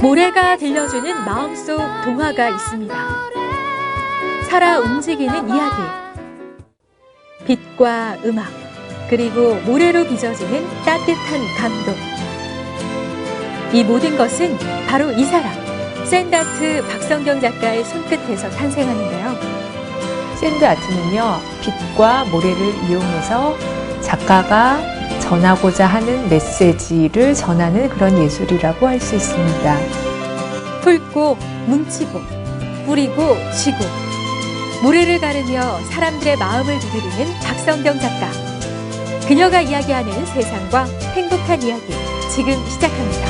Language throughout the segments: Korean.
모래가 들려주는 마음속 동화가 있습니다. 살아 움직이는 이야기, 빛과 음악, 그리고 모래로 빚어지는 따뜻한 감동. 이 모든 것은 바로 이 사람, 샌드아트 박성경 작가의 손끝에서 탄생하는데요. 샌드아트는요, 빛과 모래를 이용해서 작가가 전하고자 하는 메시지를 전하는 그런 예술이라고 할 수 있습니다. 훑고 뭉치고 뿌리고 쥐고 모래를 가르며 사람들의 마음을 두드리는 박성경 작가. 그녀가 이야기하는 세상과 행복한 이야기 지금 시작합니다.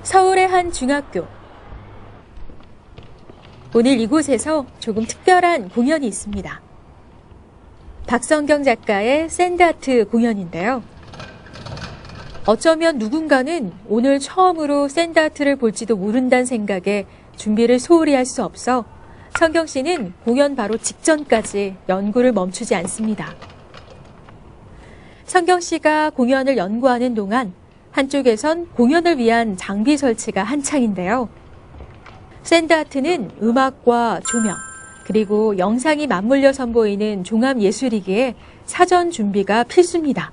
서울의 한 중학교. 오늘 이곳에서 조금 특별한 공연이 있습니다. 박성경 작가의 샌드아트 공연인데요. 어쩌면 누군가는 오늘 처음으로 샌드아트를 볼지도 모른다는 생각에 준비를 소홀히 할 수 없어 성경 씨는 공연 바로 직전까지 연구를 멈추지 않습니다. 성경 씨가 공연을 연구하는 동안 한쪽에선 공연을 위한 장비 설치가 한창인데요. 샌드아트는 음악과 조명, 그리고 영상이 맞물려 선보이는 종합예술이기에 사전 준비가 필수입니다.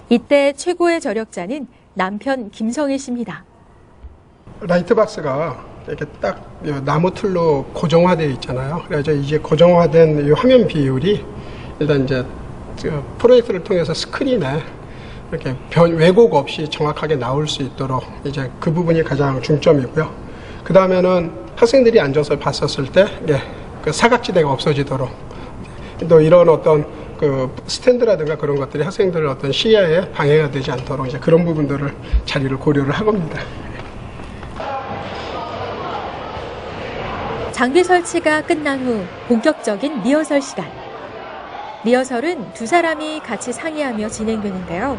이때 최고의 저력자는 남편 김성일 씨입니다. 라이트박스가 이렇게 딱 나무 틀로 고정화되어 있잖아요. 그래서 이제 고정화된 이 화면 비율이 일단 이제 프로젝터를 통해서 스크린에 이렇게 왜곡 없이 정확하게 나올 수 있도록 이제 그 부분이 가장 중점이고요. 그 다음에는 학생들이 앉아서 봤었을 때 그 사각지대가 없어지도록 또 이런 어떤 그 스탠드라든가 그런 것들이 학생들의 어떤 시야에 방해가 되지 않도록 이제 그런 부분들을 자리를 고려를 한 겁니다. 장비 설치가 끝난 후 본격적인 리허설 시간. 리허설은 두 사람이 같이 상의하며 진행되는데요.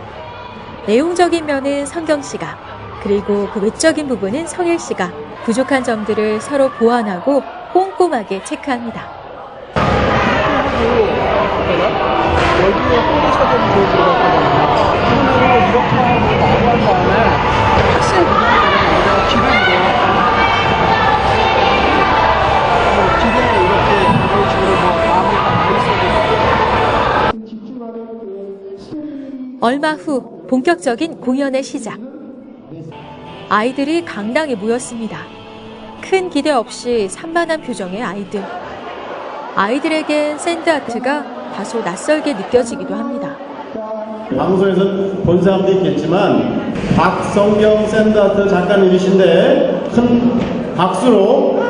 내용적인 면은 성경 씨가, 그리고 그 외적인 부분은 성일 씨가 부족한 점들을 서로 보완하고 꼼꼼하게 체크합니다. 여기에 뿌리 사전이 들어갔거든요. 그러면 이렇게 하고 마무리한 다음에 학생들이 기름으로 기름에 이렇게 이런 식으로 마무리가 많이 얼마 후 본격적인 공연의 시작. 아이들이 강당에 모였습니다. 큰 기대 없이 산만한 표정의 아이들. 아이들에겐 샌드아트가 다소 낯설게 느껴지기도 합니다. 방송에서 본 사람도 있겠지만 박성경 샌드아트 작가님이신데 큰 박수로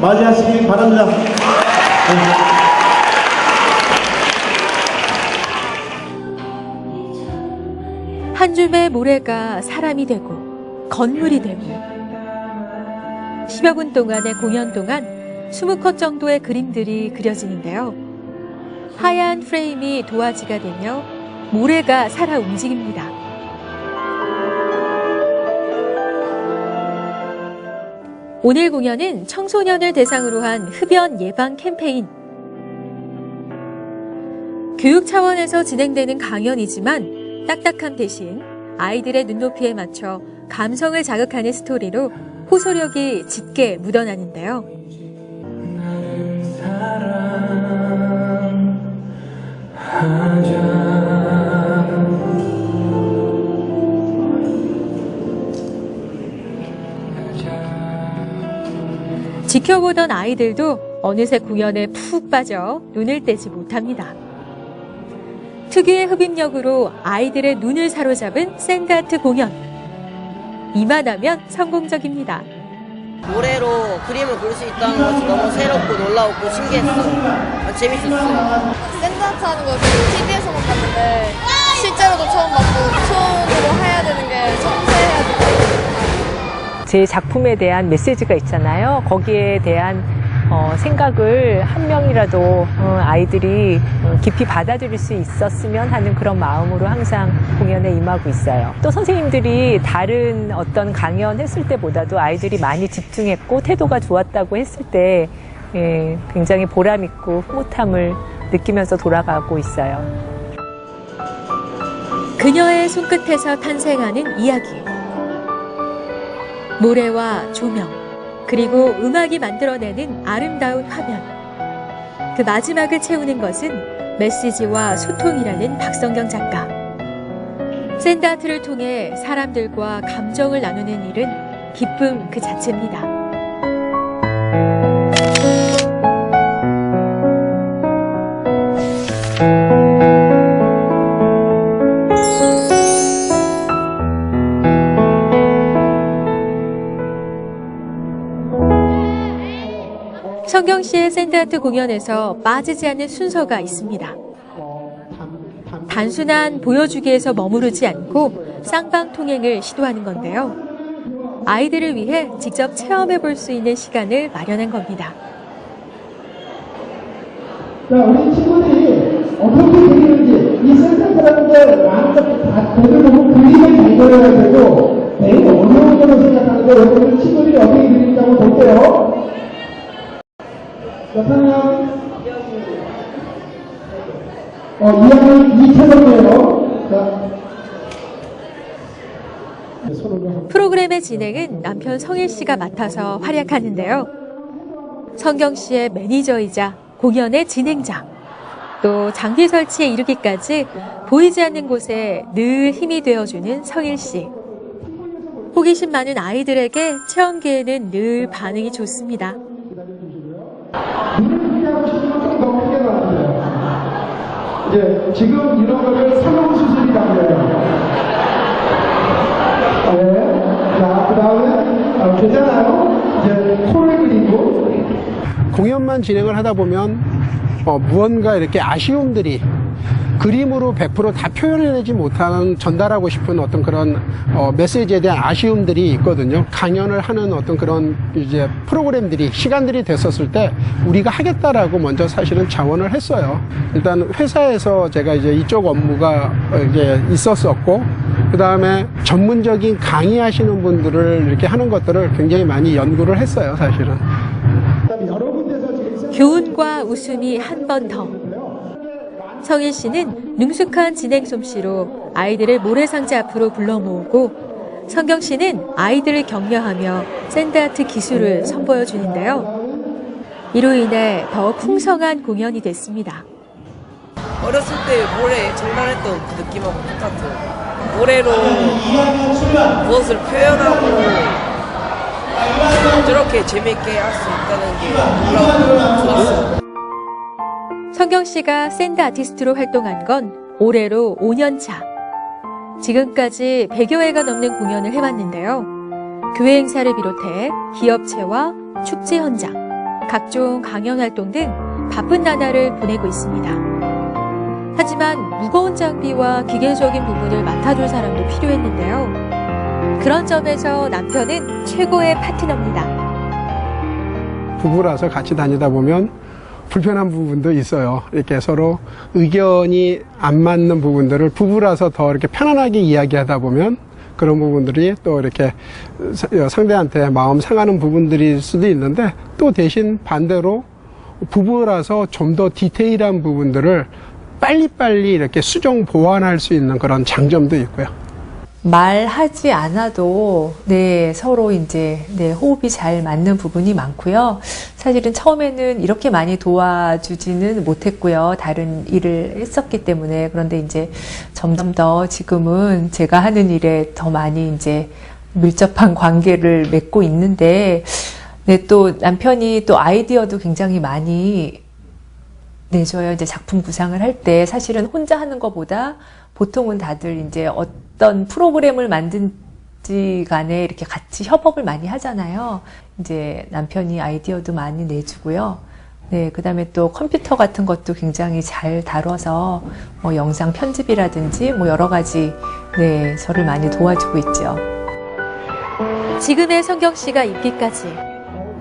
맞이하시기 바랍니다. 한 줌의 모래가 사람이 되고 건물이 되고 10여 분 동안의 공연 동안 20컷 정도의 그림들이 그려지는데요. 하얀 프레임이 도화지가 되며 모래가 살아 움직입니다. 오늘 공연은 청소년을 대상으로 한 흡연 예방 캠페인. 교육 차원에서 진행되는 강연이지만 딱딱함 대신 아이들의 눈높이에 맞춰 감성을 자극하는 스토리로 호소력이 짙게 묻어나는데요. 지켜보던 아이들도 어느새 공연에 푹 빠져 눈을 떼지 못합니다. 특유의 흡입력으로 아이들의 눈을 사로잡은 샌드아트 공연. 이만하면 성공적입니다. 모래로 그림을 그릴 수 있다는 것이 너무 새롭고 놀라웠고 신기했어요. 재밌었어요. 샌드아트 하는 거 TV에서만 봤는데 실제로도 처음 봤고 손으로 해야 되는 게 섬세해야 되고 제 작품에 대한 메시지가 있잖아요. 거기에 대한 생각을 한 명이라도 아이들이 깊이 받아들일 수 있었으면 하는 그런 마음으로 항상 공연에 임하고 있어요. 또 선생님들이 다른 어떤 강연했을 때보다도 아이들이 많이 집중했고 태도가 좋았다고 했을 때 굉장히 보람 있고 흐뭇함을 느끼면서 돌아가고 있어요. 그녀의 손끝에서 탄생하는 이야기. 모래와 조명, 그리고 음악이 만들어내는 아름다운 화면. 그 마지막을 채우는 것은 메시지와 소통이라는 박성경 작가. 샌드아트를 통해 사람들과 감정을 나누는 일은 기쁨 그 자체입니다. 성경 씨의 샌드아트 공연에서 빠지지 않는 순서가 있습니다. 단순한 보여주기에서 머무르지 않고 쌍방통행을 시도하는 건데요. 아이들을 위해 직접 체험해 볼 수 있는 시간을 마련한 겁니다. 자, 우리 친구들이 어떻게 그리는지 이 센터라는 걸 마음껏 다 돈을 보고 그림을 발견해야 되고 매우 어려운 걸로 생각하는데 여러분 친구들이 어떻게 그리는지 한번 볼게요. 몇 학년? 2학년 2차전이에요. 프로그램의 진행은 남편 성일 씨가 맡아서 활약하는데요. 성경 씨의 매니저이자 공연의 진행자, 또 장비 설치에 이르기까지 보이지 않는 곳에 늘 힘이 되어주는 성일 씨. 호기심 많은 아이들에게 체험 기회는 늘 반응이 좋습니다. 이제 지금 이런 거를 상용 수술이라고 해요. 네. 자, 그 다음에 괜찮아요? 이제 코를 그리고 공연만 진행을 하다 보면 무언가 이렇게 아쉬움들이 그림으로 100% 다 표현해내지 못하는 전달하고 싶은 어떤 그런 메시지에 대한 아쉬움들이 있거든요. 강연을 하는 어떤 그런 이제 프로그램들이 시간들이 됐었을 때 우리가 하겠다라고 먼저 사실은 자원을 했어요. 일단 회사에서 제가 이제 이쪽 업무가 이제 있었었고, 그 다음에 전문적인 강의하시는 분들을 이렇게 하는 것들을 굉장히 많이 연구를 했어요, 사실은. 교훈과 웃음이 한 번 더. 성일 씨는 능숙한 진행 솜씨로 아이들을 모래상자 앞으로 불러 모으고, 성경 씨는 아이들을 격려하며 샌드아트 기술을 선보여 주는데요. 이로 인해 더 풍성한 공연이 됐습니다. 어렸을 때 모래 장난했던 그 느낌하고 똑같아요. 모래로 무엇을 표현하고 저렇게 재밌게 할 수 있다는 게 놀라고 좋았어요. 성경 씨가 샌드 아티스트로 활동한 건 올해로 5년 차. 지금까지 100여 회가 넘는 공연을 해왔는데요. 교회 행사를 비롯해 기업체와 축제 현장, 각종 강연 활동 등 바쁜 나날을 보내고 있습니다. 하지만 무거운 장비와 기계적인 부분을 맡아줄 사람도 필요했는데요. 그런 점에서 남편은 최고의 파트너입니다. 부부라서 같이 다니다 보면 불편한 부분도 있어요. 이렇게 서로 의견이 안 맞는 부분들을 부부라서 더 이렇게 편안하게 이야기하다 보면 그런 부분들이 또 이렇게 상대한테 마음 상하는 부분들일 수도 있는데, 또 대신 반대로 부부라서 좀 더 디테일한 부분들을 빨리빨리 이렇게 수정 보완할 수 있는 그런 장점도 있고요. 말하지 않아도 서로 이제 호흡이 잘 맞는 부분이 많고요. 사실은 처음에는 이렇게 많이 도와주지는 못했고요. 다른 일을 했었기 때문에. 그런데 이제 점점 더 지금은 제가 하는 일에 더 많이 이제 밀접한 관계를 맺고 있는데, 또 남편이 또 아이디어도 굉장히 많이 내줘요. 이제 작품 구상을 할 때 사실은 혼자 하는 것보다 보통은 다들 이제 어떤 프로그램을 만든지 간에 이렇게 같이 협업을 많이 하잖아요. 이제 남편이 아이디어도 많이 내주고요. 그 다음에 또 컴퓨터 같은 것도 굉장히 잘 다뤄서 뭐 영상 편집이라든지 뭐 여러 가지 저를 많이 도와주고 있죠. 지금의 성경 씨가 있기까지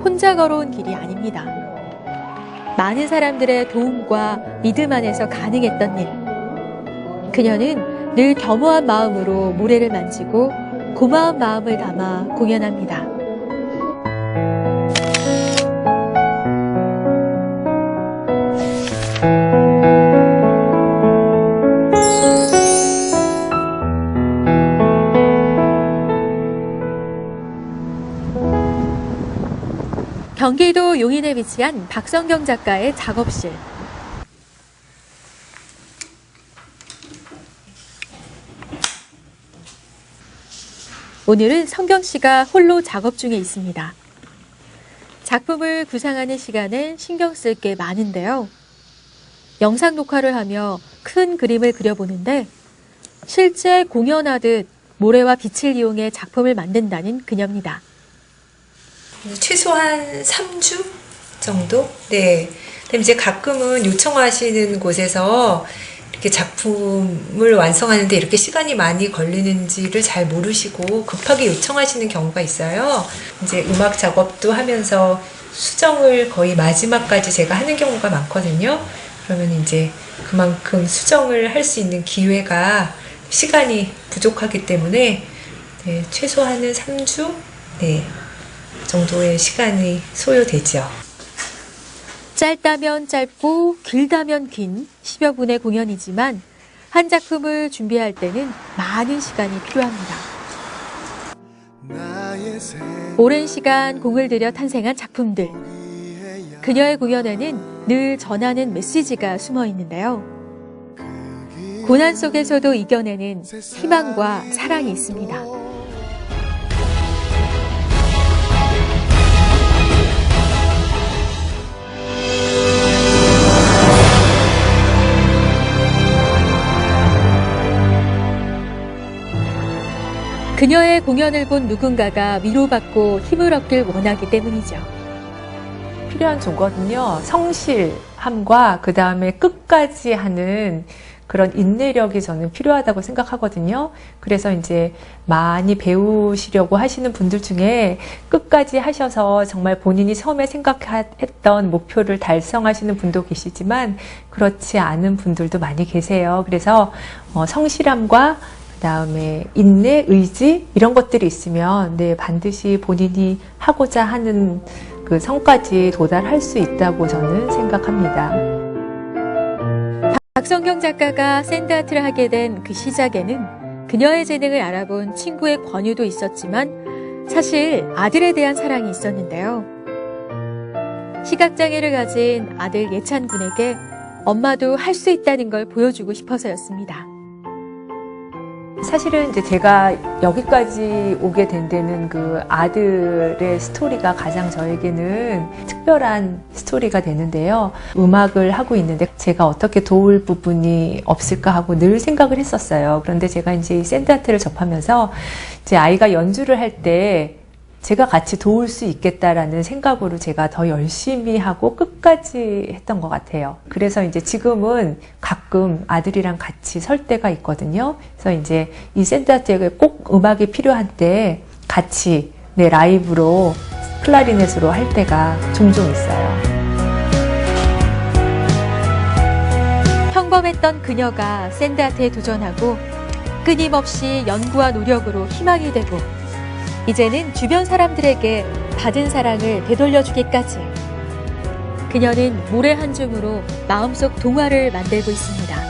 혼자 걸어온 길이 아닙니다. 많은 사람들의 도움과 믿음 안에서 가능했던 일. 그녀는 늘 겸허한 마음으로 모래를 만지고 고마운 마음을 담아 공연합니다. 경기도 용인에 위치한 박성경 작가의 작업실. 오늘은 성경 씨가 홀로 작업 중에 있습니다. 작품을 구상하는 시간엔 신경 쓸 게 많은데요. 영상 녹화를 하며 큰 그림을 그려보는데 실제 공연하듯 모래와 빛을 이용해 작품을 만든다는 그녀입니다. 최소한 3주 정도? 네. 그럼 이제 가끔은 요청하시는 곳에서 이렇게 작품을 완성하는데 이렇게 시간이 많이 걸리는지를 잘 모르시고 급하게 요청하시는 경우가 있어요. 이제 음악 작업도 하면서 수정을 거의 마지막까지 제가 하는 경우가 많거든요. 그러면 이제 그만큼 수정을 할 수 있는 기회가 시간이 부족하기 때문에 네, 최소한은 3주 네, 정도의 시간이 소요되죠. 짧다면 짧고 길다면 긴 10여 분의 공연이지만 한 작품을 준비할 때는 많은 시간이 필요합니다. 오랜 시간 공을 들여 탄생한 작품들. 그녀의 공연에는 늘 전하는 메시지가 숨어 있는데요. 고난 속에서도 이겨내는 희망과 사랑이 있습니다. 그녀의 공연을 본 누군가가 위로받고 힘을 얻길 원하기 때문이죠. 필요한 조건은요, 성실함과 그 다음에 끝까지 하는 그런 인내력이 저는 필요하다고 생각하거든요. 그래서 이제 많이 배우시려고 하시는 분들 중에 끝까지 하셔서 정말 본인이 처음에 생각했던 목표를 달성하시는 분도 계시지만 그렇지 않은 분들도 많이 계세요. 그래서 성실함과 그다음에 인내, 의지 이런 것들이 있으면 네, 반드시 본인이 하고자 하는 그 성까지 도달할 수 있다고 저는 생각합니다. 박성경 작가가 샌드아트를 하게 된 그 시작에는 그녀의 재능을 알아본 친구의 권유도 있었지만 사실 아들에 대한 사랑이 있었는데요. 시각장애를 가진 아들 예찬 군에게 엄마도 할 수 있다는 걸 보여주고 싶어서였습니다. 사실은 이제 제가 여기까지 오게 된 데는 그 아들의 스토리가 가장 저에게는 특별한 스토리가 되는데요. 음악을 하고 있는데 제가 어떻게 도울 부분이 없을까 하고 늘 생각을 했었어요. 그런데 제가 이제 샌드아트를 접하면서 이제 아이가 연주를 할 때 제가 같이 도울 수 있겠다라는 생각으로 제가 더 열심히 하고 끝까지 했던 것 같아요. 그래서 이제 지금은 가끔 아들이랑 같이 설 때가 있거든요. 그래서 이제 이 샌드아트에 꼭 음악이 필요한 때 같이 네, 라이브로 클라리넷으로 할 때가 종종 있어요. 평범했던 그녀가 샌드아트에 도전하고 끊임없이 연구와 노력으로 희망이 되고 이제는 주변 사람들에게 받은 사랑을 되돌려주기까지 그녀는 모래 한 줌으로 마음속 동화를 만들고 있습니다.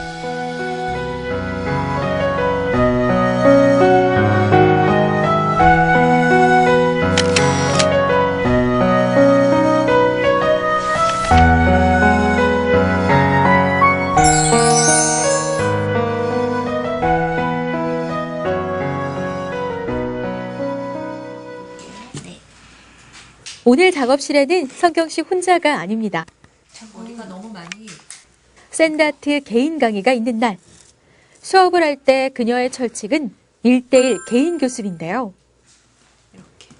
오늘 작업실에는 성경 씨 혼자가 아닙니다. 머리가 너무 많이 샌드아트 개인 강의가 있는 날. 수업을 할 때 그녀의 철칙은 1:1 개인 교습인데요.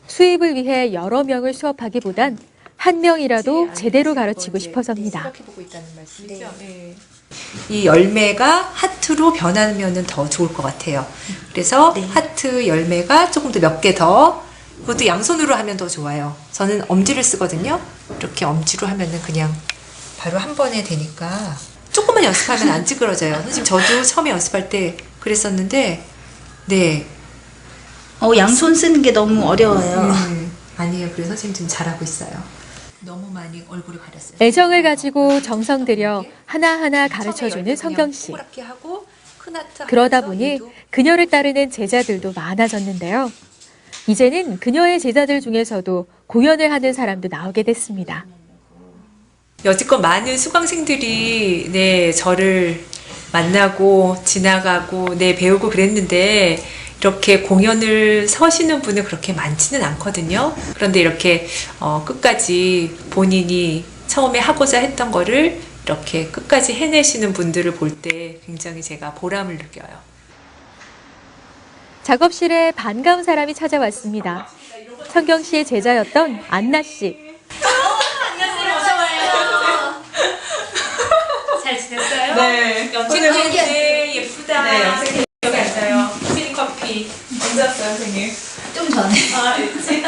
수입을 위해 여러 명을 수업하기보단 한 명이라도 제대로 가르치고 싶어서입니다. 생각해보고 있다는 말씀이죠? 네. 이 열매가 하트로 변하면 더 좋을 것 같아요. 그래서 하트 열매가 조금 더 몇 개 더, 그것도 양손으로 하면 더 좋아요. 저는 엄지를 쓰거든요. 이렇게 엄지로 하면은 그냥 바로 한 번에 되니까 조금만 연습하면 안 찌그러져요. 선생님, 저도 처음에 연습할 때 그랬었는데, 네. 양손 쓰는 게 너무 어려워요. 아니에요. 그래서 선생님 지금 잘하고 있어요. 너무 많이 얼굴을 가렸어요. 애정을 가지고 정성 들여 하나하나 가르쳐주는 성경 씨. 하고 큰 하트 그러다 하면서 보니 얘도 그녀를 따르는 제자들도 많아졌는데요. 이제는 그녀의 제자들 중에서도 공연을 하는 사람도 나오게 됐습니다. 여지껏 많은 수강생들이 네, 저를 만나고 지나가고 네, 배우고 그랬는데 이렇게 공연을 서시는 분은 그렇게 많지는 않거든요. 그런데 이렇게 끝까지 본인이 처음에 하고자 했던 거를 이렇게 끝까지 해내시는 분들을 볼 때 굉장히 제가 보람을 느껴요. 작업실에 반가운 사람이 찾아왔습니다. 성경 씨의 제자였던 안나 씨. 잘 지냈어요? 네. 연습생 예쁘다. 네, 연습생 여기 앉아요. 스님 커피. 언제 왔어요, 선생님? 좀 전에. 아, 일찍?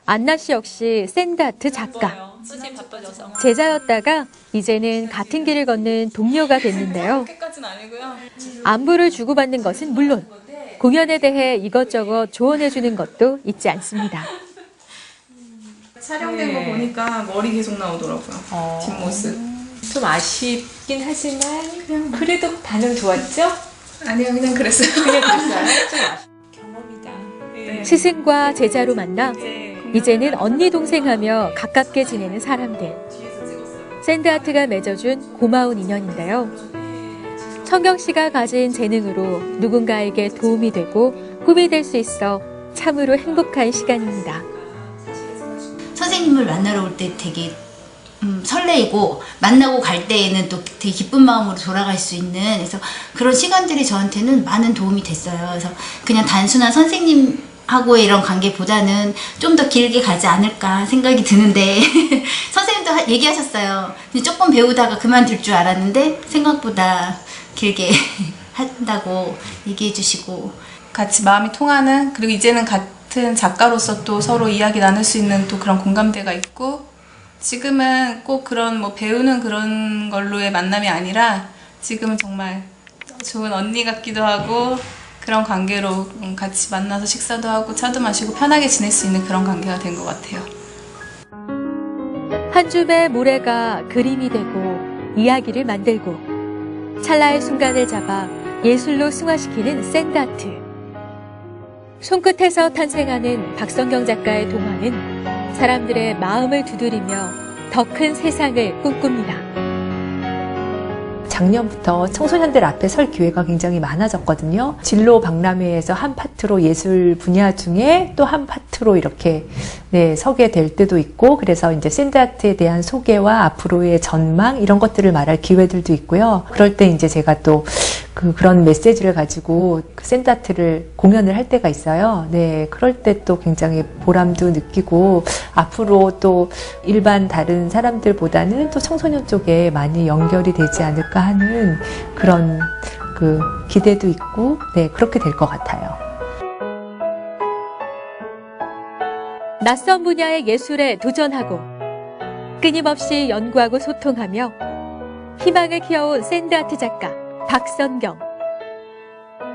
안나 씨 역시 샌드아트 작가. 선생님 바빠져서. 제자였다가 이제는 같은 길을 걷는 동료가 됐는데요. 끝까지는 아니고요. 안부를 주고받는 것은 물론 공연에 대해 이것저것 조언해주는 것도 잊지 않습니다. 촬영된 거 보니까 머리 계속 나오더라고요. 뒷모습. 좀 아쉽긴 하지만 그래도 반응 좋았죠? 아니요, 그냥 그랬어요. 그냥 그랬어요? 좀 경험이다. 네. 스승과 제자로 만나 이제는 언니 동생하며 가깝게 지내는 사람들. 샌드아트가 맺어준 고마운 인연인데요. 성경 씨가 가진 재능으로 누군가에게 도움이 되고 꿈이 될 수 있어 참으로 행복한 시간입니다. 선생님을 만나러 올 때 되게 설레이고 만나고 갈 때에는 또 되게 기쁜 마음으로 돌아갈 수 있는 그래서 그런 시간들이 저한테는 많은 도움이 됐어요. 그래서 그냥 단순한 선생님하고의 이런 관계보다는 좀 더 길게 가지 않을까 생각이 드는데 선생님도 얘기하셨어요. 조금 배우다가 그만둘 줄 알았는데 생각보다 길게 한다고 얘기해 주시고 같이 마음이 통하는, 그리고 이제는 같은 작가로서 또 서로 이야기 나눌 수 있는 또 그런 공감대가 있고, 지금은 꼭 그런 뭐 배우는 그런 걸로의 만남이 아니라 지금은 정말 좋은 언니 같기도 하고 그런 관계로 같이 만나서 식사도 하고 차도 마시고 편하게 지낼 수 있는 그런 관계가 된 것 같아요. 한 줌의 모래가 그림이 되고 이야기를 만들고 찰나의 순간을 잡아 예술로 승화시키는 샌드아트. 손끝에서 탄생하는 박성경 작가의 동화는 사람들의 마음을 두드리며 더 큰 세상을 꿈꿉니다. 작년부터 청소년들 앞에 설 기회가 굉장히 많아졌거든요. 진로 박람회에서 한 파트로 예술 분야 중에 또 한 파트로 이렇게 서게 될 때도 있고, 그래서 이제 샌드아트에 대한 소개와 앞으로의 전망 이런 것들을 말할 기회들도 있고요. 그럴 때 이제 제가 또 그런 메시지를 가지고 샌드아트를 공연을 할 때가 있어요. 네, 그럴 때 또 굉장히 보람도 느끼고 앞으로 또 일반 다른 사람들보다는 또 청소년 쪽에 많이 연결이 되지 않을까 하는 그런 기대도 있고, 네, 그렇게 될 것 같아요. 낯선 분야의 예술에 도전하고 끊임없이 연구하고 소통하며 희망을 키워온 샌드아트 작가 박선경.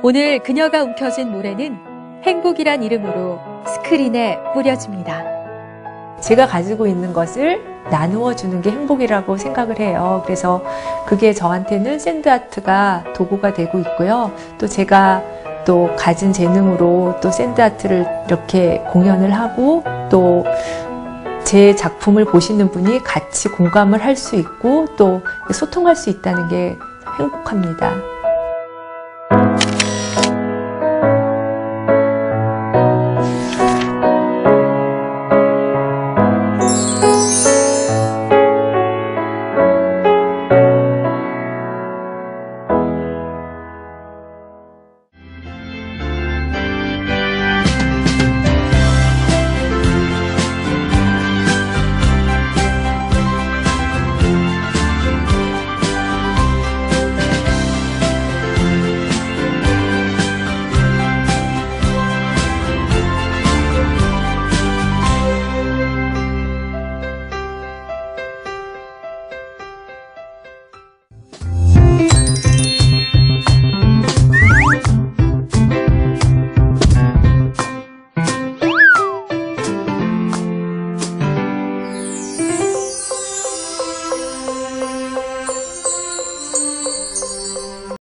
오늘 그녀가 움켜쥔 모래는 행복이란 이름으로 스크린에 뿌려집니다. 제가 가지고 있는 것을 나누어 주는 게 행복이라고 생각을 해요. 그래서 그게 저한테는 샌드아트가 도구가 되고 있고요. 또 제가 또 가진 재능으로 또 샌드아트를 이렇게 공연을 하고 또 제 작품을 보시는 분이 같이 공감을 할 수 있고 또 소통할 수 있다는 게 행복합니다.